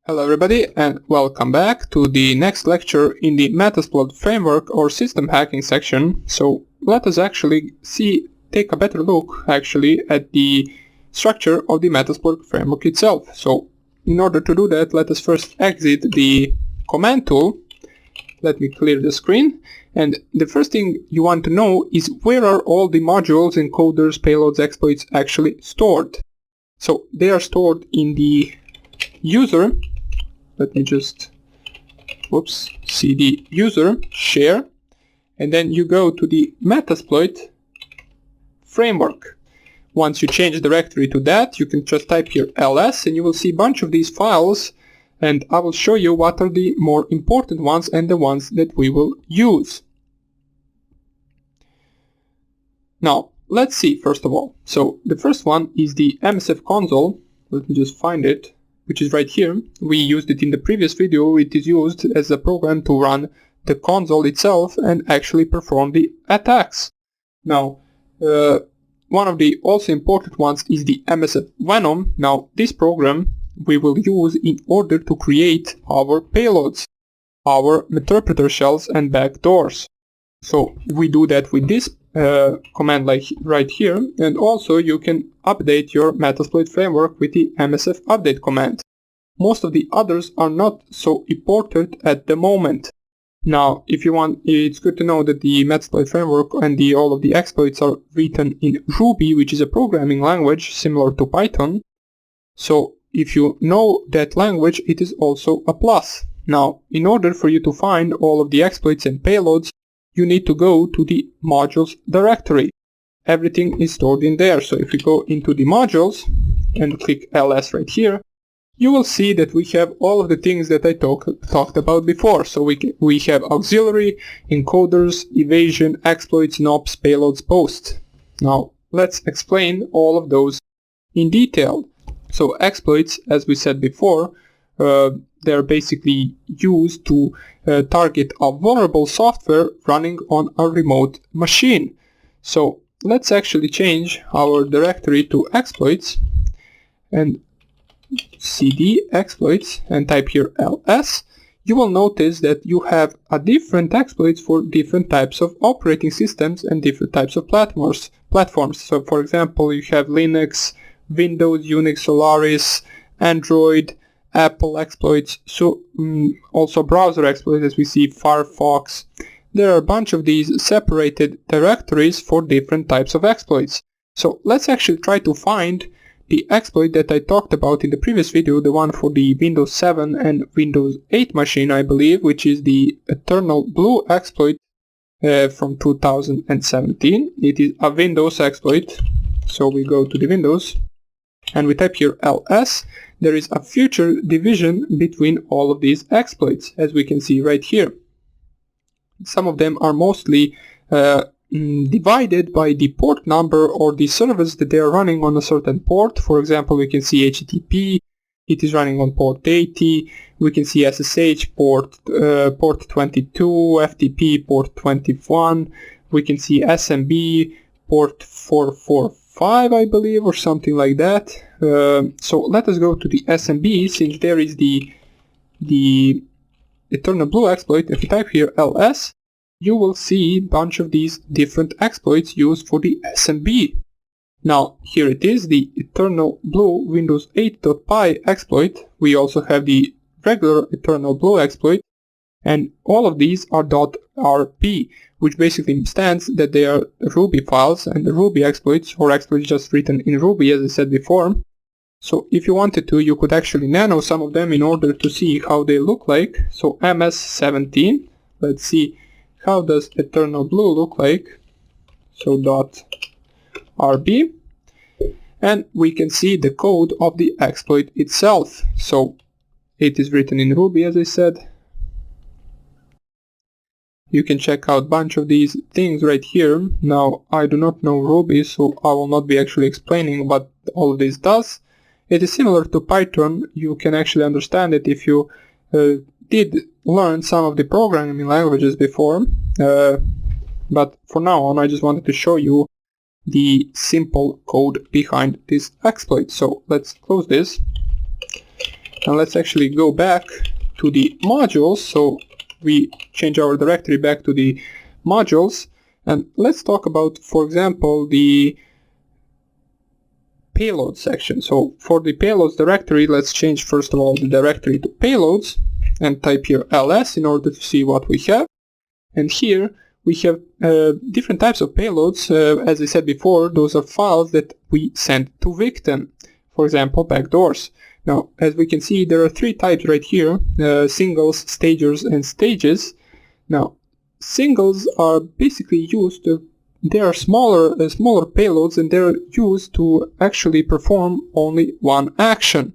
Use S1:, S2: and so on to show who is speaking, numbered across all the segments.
S1: Hello everybody and welcome back to the next lecture in the MetaSploit framework or system hacking section. So let us actually take a better look actually at the structure of the MetaSploit framework itself. So in order to do that, let us first exit the command tool. Let me clear the screen. And the first thing you want to know is where are all the modules, encoders, payloads, exploits actually stored. So they are stored in the user. Let me just cd user share, and then you go to the MetaSploit framework. Once you change the directory to that, you can just type here ls and you will see a bunch of these files, and I will show you what are the more important ones and the ones that we will use. Now let's see first of all. So the first one is the MSF console. Let me just find it, which is right here. We used it in the previous video. It is used as a program to run the console itself and actually perform the attacks. Now, one of the also important ones is the MSF Venom. Now, this program we will use in order to create our payloads, our interpreter shells and backdoors. So we do that with this command like right here, and also you can update your MetaSploit framework with the MSF update command. Most of the others are not so important at the moment. Now, if you want, it's good to know that the MetaSploit framework and all of the exploits are written in Ruby, which is a programming language similar to Python. So if you know that language, it is also a plus. Now, in order for you to find all of the exploits and payloads, you need to go to the modules directory. Everything is stored in there. So if we go into the modules and click ls right here, you will see that we have all of the things that I talked about before. So we have auxiliary, encoders, evasion, exploits, NOPs, payloads, posts. Now let's explain all of those in detail. So exploits, as we said before, they're basically used to target a vulnerable software running on a remote machine. So let's actually change our directory to exploits and cd exploits and type here ls. You will notice that you have a different exploits for different types of operating systems and different types of platforms. So for example, you have Linux, Windows, Unix, Solaris, Android, Apple exploits, so also browser exploits, as we see Firefox. There are a bunch of these separated directories for different types of exploits. So let's actually try to find the exploit that I talked about in the previous video, the one for the Windows 7 and Windows 8 machine, I believe, which is the Eternal Blue exploit from 2017. It is a Windows exploit. So we go to the Windows and we type here ls. There is a future division between all of these exploits, as we can see right here. Some of them are mostly divided by the port number or the service that they are running on a certain port. For example, we can see HTTP, it is running on port 80. We can see SSH port 22, FTP port 21. We can see SMB port 445, I believe, or something like that. So let us go to the SMB, since there is the Eternal Blue exploit. If you type here ls, you will see a bunch of these different exploits used for the SMB. Now here it is, the Eternal Blue Windows 8.py exploit. We also have the regular Eternal Blue exploit, and all of these are .rp, which basically stands that they are Ruby files and the Ruby exploits, or exploits just written in Ruby, as I said before. So if you wanted to, you could actually nano some of them in order to see how they look like. So MS17, let's see how does Eternal Blue look like. So .rb, and we can see the code of the exploit itself. So it is written in Ruby, as I said. You can check out a bunch of these things right here. Now, I do not know Ruby, so I will not be actually explaining what all of this does. It is similar to Python. You can actually understand it if you did learn some of the programming languages before. But for now on, I just wanted to show you the simple code behind this exploit. So let's close this. Now let's actually go back to the modules. So we change our directory back to the modules, and let's talk about, for example, the payload section. So for the payloads directory, let's change first of all the directory to payloads and type here ls in order to see what we have. And here we have different types of payloads. As I said before, those are files that we send to victim, for example backdoors. Now as we can see, there are three types right here: singles, stagers, and stages. Now singles are basically used to, they are smaller payloads, and they're used to actually perform only one action.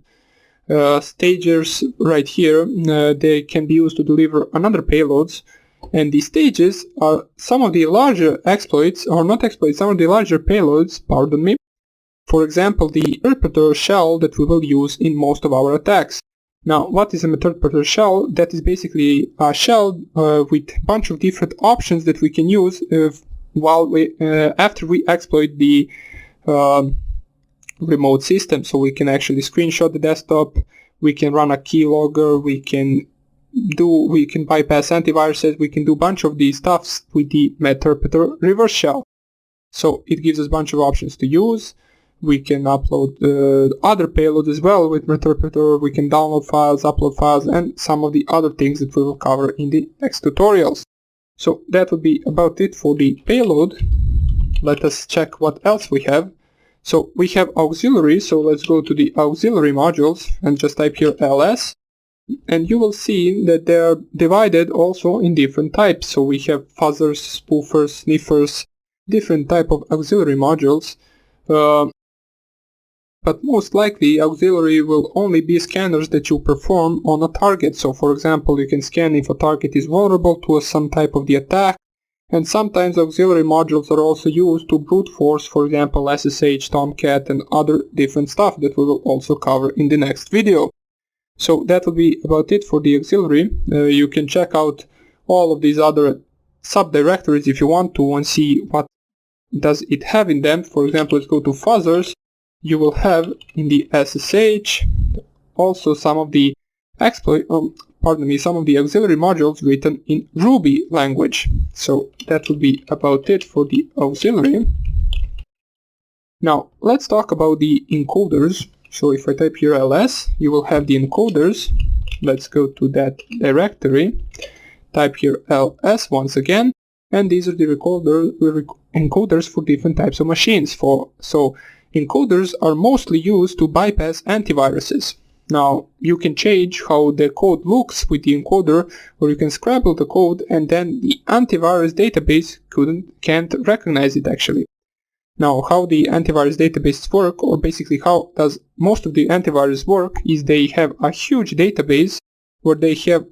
S1: Stagers right here, they can be used to deliver another payloads, and the stages are some of the larger exploits, or not exploits, some of the larger payloads, pardon me. For example, the interpreter shell that we will use in most of our attacks. Now, what is a interpreter shell? That is basically a shell with a bunch of different options that we can use after we exploit the remote system. So we can actually screenshot the desktop, we can run a keylogger, we can bypass antiviruses, we can do a bunch of these stuffs with the Meterpreter reverse shell. So it gives us a bunch of options to use. We can upload other payloads as well with Meterpreter, we can download files, upload files, and some of the other things that we will cover in the next tutorials. So that would be about it for the payload. Let us check what else we have. So we have auxiliary, so let's go to the auxiliary modules and just type here ls. And you will see that they are divided also in different types. So we have fuzzers, spoofers, sniffers, different type of auxiliary modules. But most likely auxiliary will only be scanners that you perform on a target. So for example, you can scan if a target is vulnerable to some type of the attack, and sometimes auxiliary modules are also used to brute force, for example SSH, Tomcat, and other different stuff that we will also cover in the next video. So that will be about it for the auxiliary. You can check out all of these other subdirectories if you want to and see what does it have in them. For example, let's go to fuzzers. You will have in the SSH also some of the some of the auxiliary modules written in Ruby language. So that will be about it for the auxiliary. Now let's talk about the encoders. So if I type here ls, you will have the encoders. Let's go to that directory, type here ls once again, and these are the encoders for different types of machines. So encoders are mostly used to bypass antiviruses. Now you can change how the code looks with the encoder, or you can scramble the code and then the antivirus database can't recognize it actually. Now how the antivirus databases work, or basically how does most of the antivirus work, is they have a huge database where they have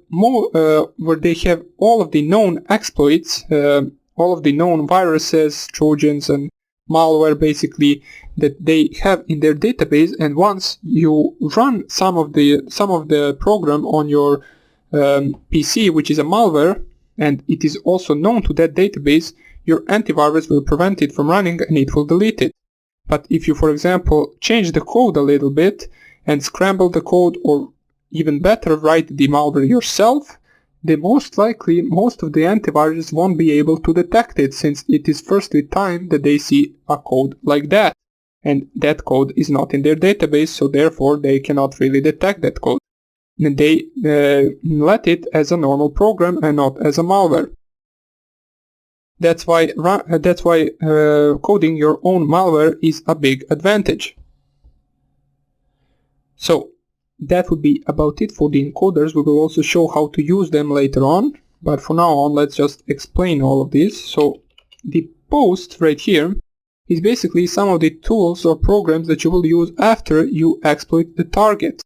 S1: all of the known exploits, all of the known viruses, trojans, and malware basically that they have in their database. And once you run some of the program on your PC, which is a malware, and it is also known to that database, your antivirus will prevent it from running and it will delete it. But if you, for example, change the code a little bit and scramble the code, or even better, write the malware yourself, then most likely most of the antivirus won't be able to detect it, since it is firstly time that they see a code like that, and that code is not in their database, so therefore they cannot really detect that code. And they let it as a normal program and not as a malware. That's why coding your own malware is a big advantage. So that would be about it for the encoders. We will also show how to use them later on, but for now on let's just explain all of this. So the post right here is basically some of the tools or programs that you will use after you exploit the target.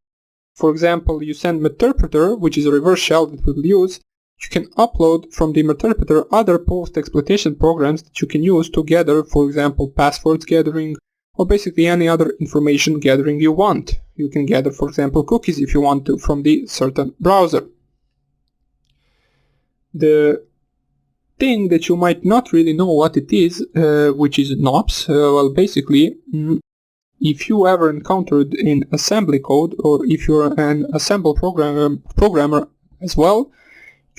S1: For example, you send Meterpreter, which is a reverse shell that we will use. You can upload from the Meterpreter other post-exploitation programs that you can use to gather, for example, passwords gathering, or basically any other information gathering you want. You can gather, for example, cookies if you want to from the certain browser. The thing that you might not really know what it is, which is NOPS, well basically if you ever encountered in assembly code, or if you're an assembly programmer as well,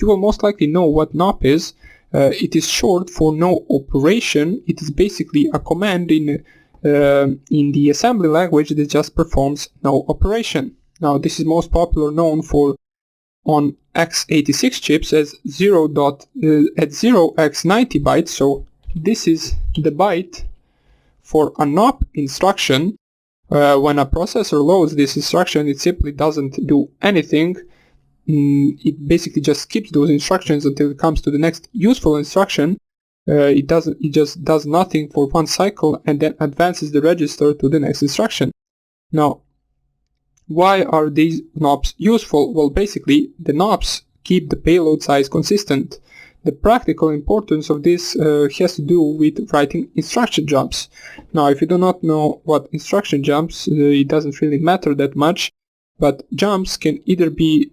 S1: you will most likely know what NOP is. It is short for no operation. It is basically a command in the assembly language that just performs no operation. Now this is most popular known for on x86 chips as 0x90 bytes. So this is the byte for a NOP instruction. When a processor loads this instruction, it simply doesn't do anything. It basically just skips those instructions until it comes to the next useful instruction. It just does nothing for one cycle and then advances the register to the next instruction. Now, why are these NOPs useful? Well, basically, the NOPs keep the payload size consistent. The practical importance of this has to do with writing instruction jumps. Now, if you do not know what instruction jumps, it doesn't really matter that much, but jumps can either be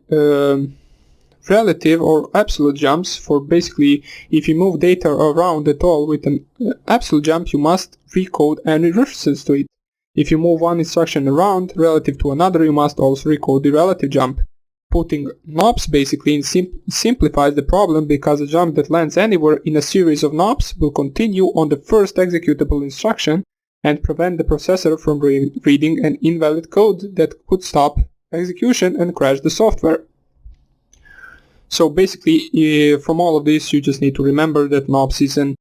S1: relative or absolute jumps. For basically, if you move data around at all with an absolute jump, you must recode any references to it. If you move one instruction around relative to another, you must also recode the relative jump. Putting NOPs basically simplifies the problem, because a jump that lands anywhere in a series of NOPs will continue on the first executable instruction and prevent the processor from reading an invalid code that could stop execution and crash the software. So basically, from all of this, you just need to remember that NOPs is an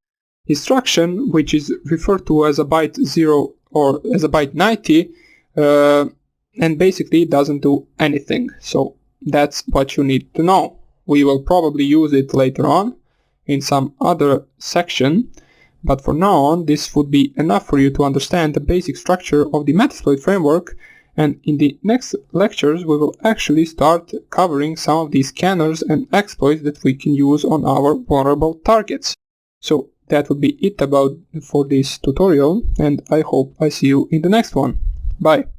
S1: instruction which is referred to as a byte 0 or as a byte 90, and basically it doesn't do anything. So that's what you need to know. We will probably use it later on in some other section, but for now on, this would be enough for you to understand the basic structure of the MetaSploit framework, and in the next lectures we will actually start covering some of these scanners and exploits that we can use on our vulnerable targets. So that would be it for this tutorial, and I hope I see you in the next one. Bye!